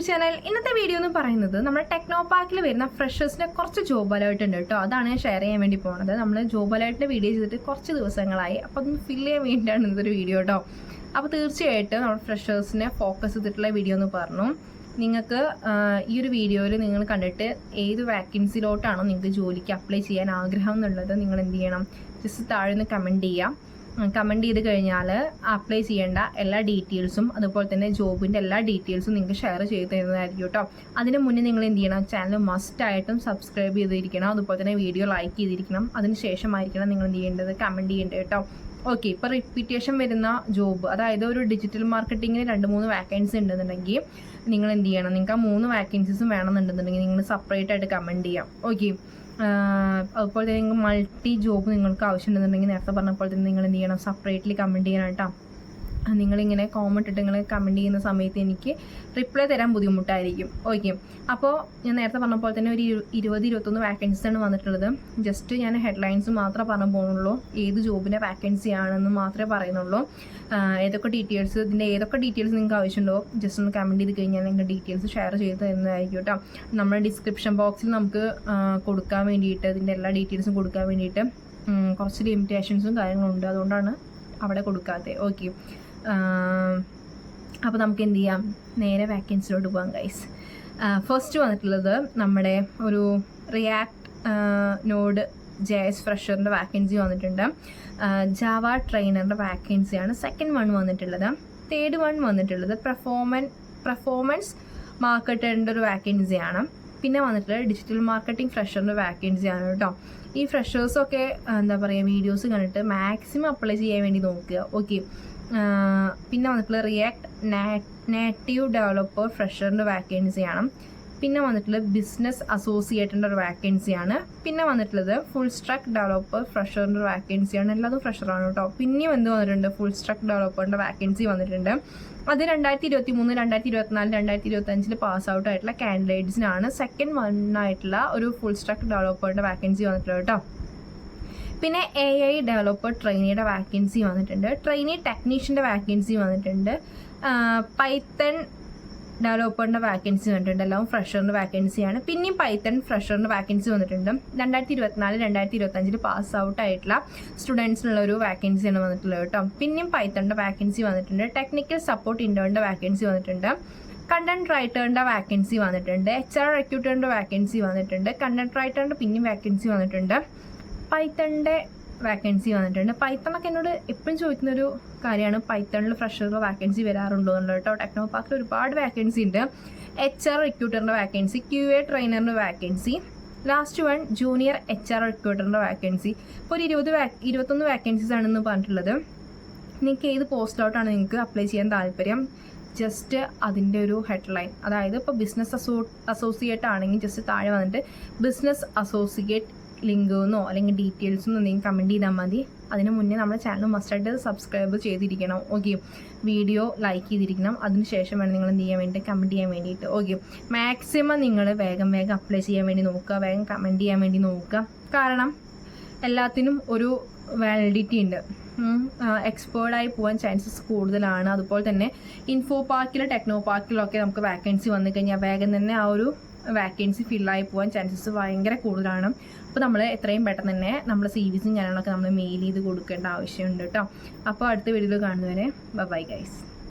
YouTube channel. ഇന്നത്തെ video എന്ന് പറയുന്നത് നമ്മുടെ ടെക്നോ പാർക്കിൽ വരുന്ന ഫ്രഷേഴ്സിന്റെ കുറച്ച് ജോബ് അലേർട്ട് ഉണ്ട് കേട്ടോ. അതാണ് ഞാൻ ഷെയർ ചെയ്യാൻ വേണ്ടി പോകുന്നത്. നമ്മൾ ജോബ് അലേർട്ടിന്റെ വീഡിയോ ചെയ്തിട്ട് കുറച്ച് ദിവസങ്ങളായി. അപ്പോൾ അതൊന്ന് ഫില്ല് ചെയ്യാൻ വേണ്ടിയിട്ടാണ് ഇന്നത്തെ വീഡിയോ കേട്ടോ. അപ്പോൾ തീർച്ചയായിട്ടും നമ്മൾ ഫ്രഷേഴ്സിനെ ഫോക്കസ് ചെയ്തിട്ടുള്ള വീഡിയോ എന്ന് പറഞ്ഞു. നിങ്ങൾക്ക് ഈ ഒരു വീഡിയോയിൽ നിങ്ങൾ കണ്ടിട്ട് ഏത് വാക്കൻസിയിലോട്ടാണോ നിങ്ങൾക്ക് ജോലിക്ക് അപ്ലൈ ചെയ്യാൻ ആഗ്രഹം എന്നുള്ളത് നിങ്ങൾ എന്ത് ചെയ്യണം, ജസ്റ്റ് താഴെ നിന്ന് കമൻറ്റ് ചെയ്യാം. കമൻറ്റ് ചെയ്ത് കഴിഞ്ഞാൽ അപ്ലൈ ചെയ്യേണ്ട എല്ലാ ഡീറ്റെയിൽസും അതുപോലെ തന്നെ ജോബിൻ്റെ എല്ലാ ഡീറ്റെയിൽസും നിങ്ങൾക്ക് ഷെയർ ചെയ്ത് തരുന്നതായിരിക്കും കേട്ടോ. അതിന് മുന്നേ നിങ്ങൾ എന്ത് ചെയ്യണം, ചാനൽ മസ്റ്റായിട്ടും സബ്സ്ക്രൈബ് ചെയ്തിരിക്കണം. അതുപോലെ തന്നെ വീഡിയോ ലൈക്ക് ചെയ്തിരിക്കണം. അതിന് ശേഷമായിരിക്കണം നിങ്ങൾ എന്ത് ചെയ്യേണ്ടത്, കമൻറ്റ് ചെയ്യേണ്ടത് കേട്ടോ. ഓക്കെ, ഇപ്പോൾ റിപ്പീറ്റേഷൻ വരുന്ന ജോബ്, അതായത് ഒരു ഡിജിറ്റൽ മാർക്കറ്റിങ്ങിന് 2-3 വാക്കൻസി ഉണ്ടെന്നുണ്ടെങ്കിൽ നിങ്ങൾ എന്ത് ചെയ്യണം, നിങ്ങൾക്ക് ആ 3 വാക്കൻസീസും വേണമെന്നുണ്ടെന്നുണ്ടെങ്കിൽ നിങ്ങൾ സെപ്പറേറ്റ് ആയിട്ട് കമൻറ്റ് ചെയ്യാം. ഓക്കെ, അതുപോലെ തന്നെ നിങ്ങൾക്ക് മൾട്ടി ജോബ് നിങ്ങൾക്ക് ആവശ്യമുണ്ടെന്നുണ്ടെങ്കിൽ നേരത്തെ പറഞ്ഞപ്പോൾ തന്നെ നിങ്ങൾ എന്ത് ചെയ്യണം, സെപ്പറേറ്റ്ലി കമൻറ്റ് ചെയ്യണം കേട്ടോ. നിങ്ങളിങ്ങനെ കോമൻറ്റ് ഇട്ട് നിങ്ങൾ കമൻറ്റ് ചെയ്യുന്ന സമയത്ത് എനിക്ക് റിപ്ലൈ തരാൻ ബുദ്ധിമുട്ടായിരിക്കും. ഓക്കെ, അപ്പോൾ ഞാൻ നേരത്തെ പറഞ്ഞപ്പോൾ തന്നെ ഒരു 20-21 വാക്കൻസിയാണ് വന്നിട്ടുള്ളത്. ജസ്റ്റ് ഞാൻ ഹെഡ്ലൈൻസ് മാത്രമേ പറഞ്ഞു പോകുന്നുള്ളൂ. ഏത് ജോബിൻ്റെ വാക്കൻസി ആണെന്ന് മാത്രമേ പറയുന്നുള്ളൂ. ഏതൊക്കെ ഡീറ്റെയിൽസ്, ഇതിൻ്റെ ഏതൊക്കെ ഡീറ്റെയിൽസ് നിങ്ങൾക്ക് ആവശ്യമുണ്ടോ ജസ്റ്റ് ഒന്ന് കമൻറ്റ് ചെയ്ത് കഴിഞ്ഞാൽ നിങ്ങൾക്ക് ഡീറ്റെയിൽസ് ഷെയർ ചെയ്ത് തരുന്നതായിരിക്കും കേട്ടോ. നമ്മുടെ ഡിസ്ക്രിപ്ഷൻ ബോക്സിൽ നമുക്ക് കൊടുക്കാൻ വേണ്ടിയിട്ട് ഇതിൻ്റെ എല്ലാ ഡീറ്റെയിൽസും കൊടുക്കാൻ വേണ്ടിയിട്ട് കുറച്ച് ലിമിറ്റേഷൻസും കാര്യങ്ങളുണ്ട്. അതുകൊണ്ടാണ് അവിടെ കൊടുക്കാത്തത്. ഓക്കെ, അപ്പോൾ നമുക്ക് എന്ത് ചെയ്യാം, നേരെ വാക്കൻസിലോട്ട് പോകാം ഗൈസ്. ഫസ്റ്റ് വന്നിട്ടുള്ളത് നമ്മുടെ ഒരു റിയാക്ട് നോഡ് JS ഫ്രഷറിൻ്റെ വാക്കൻസി വന്നിട്ടുണ്ട്. ജാവ ട്രെയിനറിൻ്റെ വാക്കൻസിയാണ് സെക്കൻഡ് വൺ വന്നിട്ടുള്ളത്. തേർഡ് വൺ വന്നിട്ടുള്ളത് പെർഫോമൻസ് മാർക്കറ്ററിൻ്റെ ഒരു വാക്കൻസിയാണ്. പിന്നെ വന്നിട്ടുള്ളത് ഡിജിറ്റൽ മാർക്കറ്റിംഗ് ഫ്രഷറിൻ്റെ വാക്കൻസിയാണ് കേട്ടോ. ഈ ഫ്രഷേഴ്സൊക്കെ എന്താ പറയുക, വീഡിയോസ് കണ്ടിട്ട് മാക്സിമം അപ്ലൈ ചെയ്യാൻ വേണ്ടി നോക്കുക. ഓക്കെ, പിന്നെ വന്നിട്ടുള്ള റിയാക്ട് നേറ്റീവ് ഡെവലപ്പർ ഫ്രഷറിൻ്റെ വാക്കൻസിയാണ്. പിന്നെ വന്നിട്ടുള്ളത് ബിസിനസ് അസോസിയേറ്റിൻ്റെ ഒരു വാക്കൻസിയാണ്. പിന്നെ വന്നിട്ടുള്ളത് ഫുൾ സ്റ്റാക്ക് ഡെവലപ്പർ ഫ്രഷറിൻ്റെ വാക്കൻസിയാണ്. എല്ലാതും ഫ്രഷറാണ് കേട്ടോ. പിന്നെയും എന്ത് വന്നിട്ടുണ്ട്, ഫുൾ സ്റ്റാക്ക് ഡെവലപ്പറിൻ്റെ വാക്കൻസി വന്നിട്ടുണ്ട്. അത് 2023, 2024, 2025 പാസ് ഔട്ട് ആയിട്ടുള്ള കാൻഡിഡേറ്റ്സിനാണ്. സെക്കൻഡ് വണ്ണായിട്ടുള്ള ഒരു ഫുൾ സ്റ്റാക്ക് ഡെവലപ്പറിൻ്റെ വാക്കൻസി വന്നിട്ടുണ്ട് കേട്ടോ. പിന്നെ AI ഡെവലപ്പർ ട്രെയിനിയുടെ വാക്കൻസി വന്നിട്ടുണ്ട്. ട്രെയിനി ടെക്നീഷ്യൻ്റെ വാക്കൻസി വന്നിട്ടുണ്ട്. പൈത്തൺ ഡെവലപ്പറിൻ്റെ വാക്കൻസി വന്നിട്ടുണ്ട്. എല്ലാം ഫ്രഷറിൻ്റെ വാക്കൻസിയാണ്. പിന്നെയും പൈത്തൺ ഫ്രഷറിൻ്റെ വാക്കൻസി വന്നിട്ടുണ്ട്. 2024, 2025 പാസ് ഔട്ട് ആയിട്ടുള്ള സ്റ്റുഡൻസിനുള്ള ഒരു വാക്കൻസിയാണ് വന്നിട്ടുള്ളത് കേട്ടോ. പിന്നെയും പൈത്തണിൻ്റെ വാക്കൻസി വന്നിട്ടുണ്ട്. ടെക്നിക്കൽ സപ്പോർട്ട് ഇൻറ്റേണിൻ്റെ വാക്കൻസി വന്നിട്ടുണ്ട്. കണ്ടന്റ് റൈറ്ററിൻ്റെ വാക്കൻസി വന്നിട്ടുണ്ട്. HR റിക്രൂട്ടറിൻ്റെ വാക്കൻസി വന്നിട്ടുണ്ട്. കണ്ടന്റ് റൈറ്ററിൻ്റെ പിന്നെയും വാക്കൻസി വന്നിട്ടുണ്ട്. പൈത്തണിൻ്റെ വാക്കൻസി വന്നിട്ടുണ്ട്. പൈത്തണൊക്കെ എന്നോട് എപ്പോഴും ചോദിക്കുന്നൊരു കാര്യമാണ്, പൈത്തണിൽ ഫ്രഷറിൽ വാക്കൻസി വരാറുണ്ടോ എന്നുള്ളത് കേട്ടോ. ടെക്നോ പാർക്കിൽ ഒരുപാട് വാക്കൻസി ഉണ്ട്. HR റിക്രൂട്ടറിൻ്റെ വാക്കൻസി, QA ട്രെയിനറിൻ്റെ vacancy, last one junior HR റിക്രൂട്ടറിൻ്റെ വാക്കൻസി. ഇപ്പോൾ ഒരു 21 വാക്കൻസീസ് ആണെന്ന് പറഞ്ഞിട്ടുള്ളത്. നിങ്ങൾക്ക് ഏത് പോസ്റ്റിലോട്ടാണ് നിങ്ങൾക്ക് അപ്ലൈ ചെയ്യാൻ താല്പര്യം, ജസ്റ്റ് അതിൻ്റെ ഒരു ഹെഡ്ലൈൻ, അതായത് ഇപ്പോൾ ബിസിനസ് അസോസിയേറ്റ് ആണെങ്കിൽ ജസ്റ്റ് താഴെ വന്നിട്ട് ബിസിനസ് അസോസിയേറ്റ് ലിങ്കെന്നോ അല്ലെങ്കിൽ ഡീറ്റെയിൽസെന്നോ എന്തെങ്കിലും കമൻറ്റ് ചെയ്താൽ മതി. അതിന് മുന്നേ നമ്മുടെ ചാനൽ മസ്റ്റായിട്ട് സബ്സ്ക്രൈബ് ചെയ്തിരിക്കണം. ഓക്കെ, വീഡിയോ ലൈക്ക് ചെയ്തിരിക്കണം. അതിനുശേഷം വേണം നിങ്ങൾ എന്ത് ചെയ്യാൻ വേണ്ടി, കമൻറ്റ് ചെയ്യാൻ വേണ്ടിയിട്ട്. ഓക്കെ, മാക്സിമം നിങ്ങൾ വേഗം അപ്ലൈ ചെയ്യാൻ വേണ്ടി നോക്കുക, വേഗം കമൻറ്റ് ചെയ്യാൻ വേണ്ടി നോക്കുക. കാരണം എല്ലാത്തിനും ഒരു വാലിഡിറ്റി ഉണ്ട്. എക്സ്പേർട്ടായി പോകാൻ ചാൻസസ് കൂടുതലാണ്. അതുപോലെ തന്നെ ഇൻഫോ പാർക്കിൽ, ടെക്നോ പാർക്കിലൊക്കെ നമുക്ക് വാക്കൻസി വന്നു കഴിഞ്ഞാൽ വേഗം തന്നെ ആ ഒരു വാക്കൻസി ഫില്ലായി പോകാൻ ചാൻസസ് ഭയങ്കര കൂടുതലാണ്. അപ്പോൾ നമ്മൾ എത്രയും പെട്ടെന്ന് തന്നെ നമ്മുടെ CVസും കാര്യങ്ങളൊക്കെ നമ്മൾ മെയിൽ ചെയ്ത് കൊടുക്കേണ്ട ആവശ്യമുണ്ട് കേട്ടോ. അപ്പോൾ അടുത്ത വീഡിയോയിൽ കാണുന്നവരെ ബൈ ഗൈസ്.